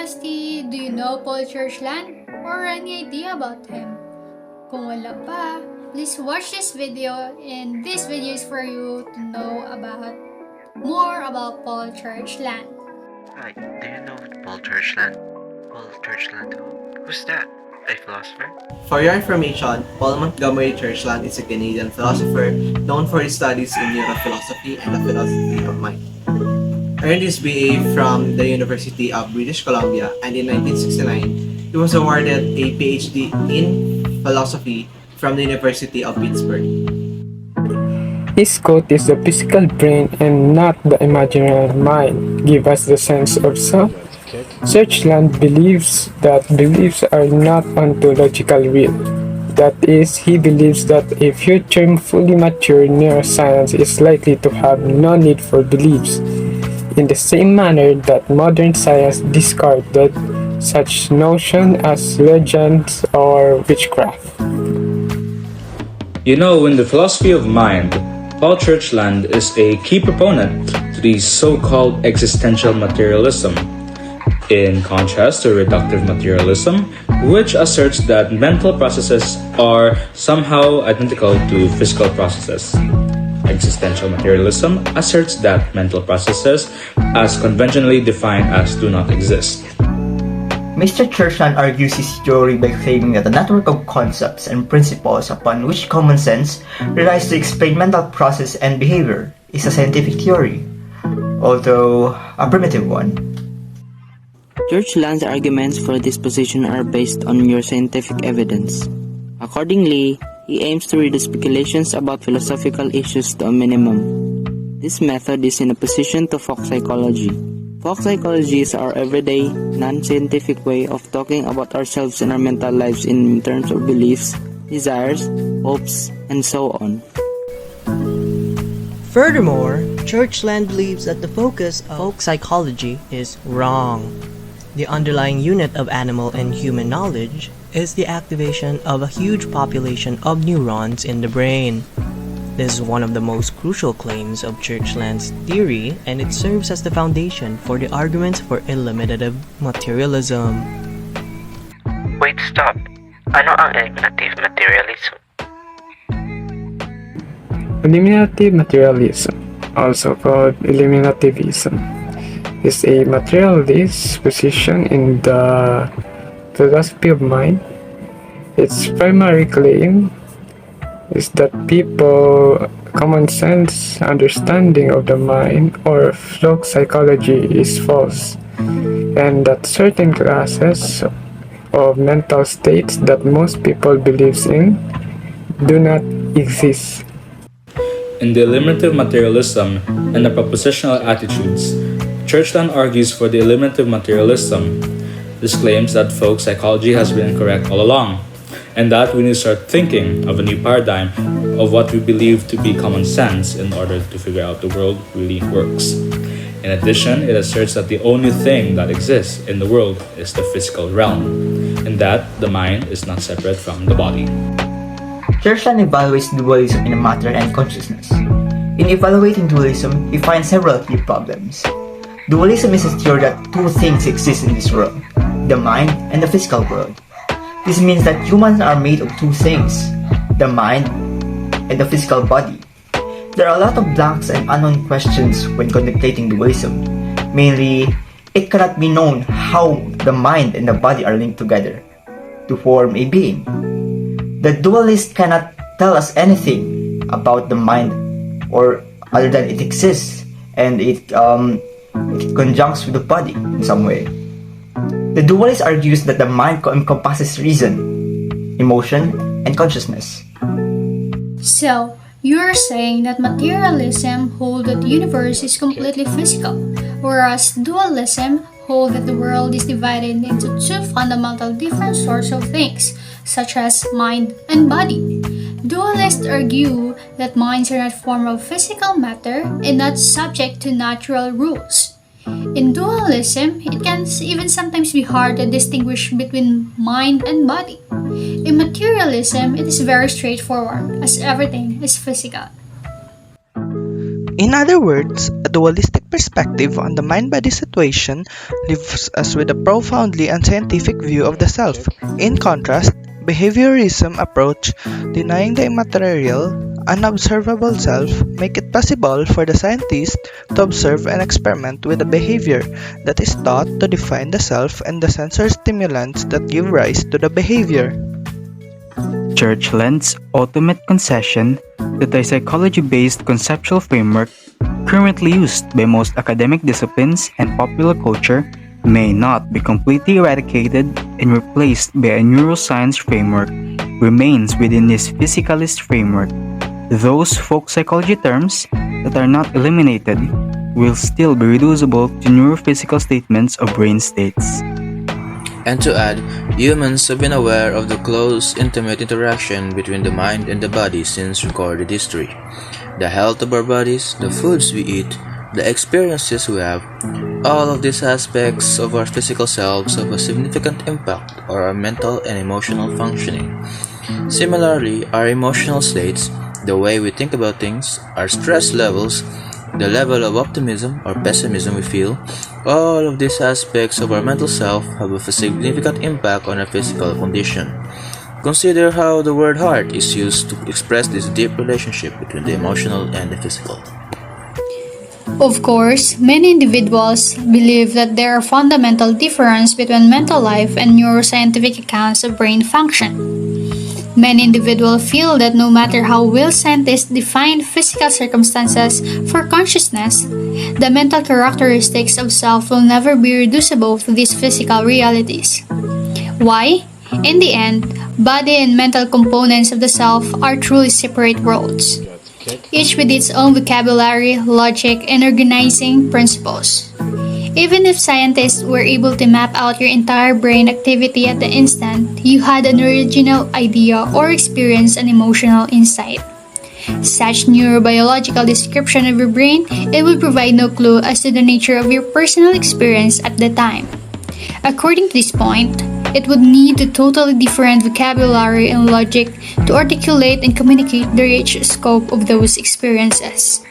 honesty, do you know Paul Churchland? Or any idea about him? Kung wala pa, please watch this video, and this video is for you to know more about Paul Churchland. Hi, do you know Paul Churchland? Paul Churchland who? Who's that? A philosopher? For your information, Paul Montgomery Churchland is a Canadian philosopher known for his studies in neurophilosophy and the philosophy of mind. Earned his BA from the University of British Columbia, and in 1969, he was awarded a PhD in philosophy from the University of Pittsburgh. His quote is, "The physical brain and not the imaginary mind give us the sense of self." Churchland believes that beliefs are not ontological real. That is, he believes that a future fully mature neuroscience is likely to have no need for beliefs, in the same manner that modern science discarded such notions as legends or witchcraft. You know, in the philosophy of mind, Paul Churchland is a key proponent to the so-called existential materialism, in contrast to reductive materialism, which asserts that mental processes are somehow identical to physical processes. Existential materialism asserts that mental processes, as conventionally defined as do not exist. Mr. Churchland argues his theory by claiming that the network of concepts and principles upon which common sense relies to explain mental process and behavior is a scientific theory, although a primitive one. Churchland's arguments for this position are based on neuroscientific evidence. Accordingly, he aims to reduce speculations about philosophical issues to a minimum. This method is in opposition to folk psychology. Folk psychology is our everyday, non-scientific way of talking about ourselves and our mental lives in terms of beliefs, desires, hopes, and so on. Furthermore, Churchland believes that the focus of folk psychology is wrong. The underlying unit of animal and human knowledge is the activation of a huge population of neurons in the brain. This is one of the most crucial claims of Churchland's theory, and it serves as the foundation for the arguments for eliminative materialism. Wait, stop. Ano ang eliminative materialism? Eliminative materialism, also called eliminativism, is a materialist position in the philosophy of mind. Its primary claim is that people's common sense understanding of the mind or folk psychology is false, and that certain classes of mental states that most people believe in do not exist. In the eliminative materialism and the propositional attitudes, Churchland argues for the eliminative materialism. This claims that folk psychology has been incorrect all along, and that we need to start thinking of a new paradigm of what we believe to be common sense in order to figure out the world really works. In addition, it asserts that the only thing that exists in the world is the physical realm, and that the mind is not separate from the body. Churchland evaluates dualism in matter and consciousness. In evaluating dualism, he finds several key problems. Dualism is a theory that two things exist in this world, the mind and the physical world. This means that humans are made of two things, the mind and the physical body. There are a lot of blanks and unknown questions when contemplating dualism. Mainly, it cannot be known how the mind and the body are linked together to form a being. The dualist cannot tell us anything about the mind or other than it exists and it conjuncts with the body in some way. The dualist argues that the mind encompasses reason, emotion, and consciousness. So, you're saying that materialism holds that the universe is completely physical, whereas dualism holds that the world is divided into two fundamental different sorts of things, such as mind and body. Dualists argue that minds are not form of physical matter and not subject to natural rules. In dualism, it can even sometimes be hard to distinguish between mind and body. In materialism, it is very straightforward, as everything is physical. In other words, a dualistic perspective on the mind-body situation leaves us with a profoundly unscientific view of the self. In contrast, behaviorism approach, denying the immaterial, unobservable self, make it possible for the scientist to observe and experiment with a behavior that is thought to define the self and the sensory stimulants that give rise to the behavior. Churchland's ultimate concession that a psychology-based conceptual framework currently used by most academic disciplines and popular culture may not be completely eradicated and replaced by a neuroscience framework remains within this physicalist framework. Those folk psychology terms that are not eliminated will still be reducible to neurophysical statements of brain states. And to add, humans have been aware of the close, intimate interaction between the mind and the body since recorded history. The health of our bodies, the foods we eat, the experiences we have, all of these aspects of our physical selves have a significant impact on our mental and emotional functioning. Similarly, our emotional states, the way we think about things, our stress levels, the level of optimism or pessimism we feel, all of these aspects of our mental self have a significant impact on our physical condition. Consider how the word heart is used to express this deep relationship between the emotional and the physical. Of course, many individuals believe that there are fundamental differences between mental life and neuroscientific accounts of brain function. Many individuals feel that no matter how well scientists define physical circumstances for consciousness, the mental characteristics of self will never be reducible to these physical realities. Why? In the end, body and mental components of the self are truly separate worlds, each with its own vocabulary, logic, and organizing principles. Even if scientists were able to map out your entire brain activity at the instant you had an original idea or experienced an emotional insight. Such neurobiological description of your brain, it would provide no clue as to the nature of your personal experience at the time. According to this point, it would need a totally different vocabulary and logic to articulate and communicate the rich scope of those experiences.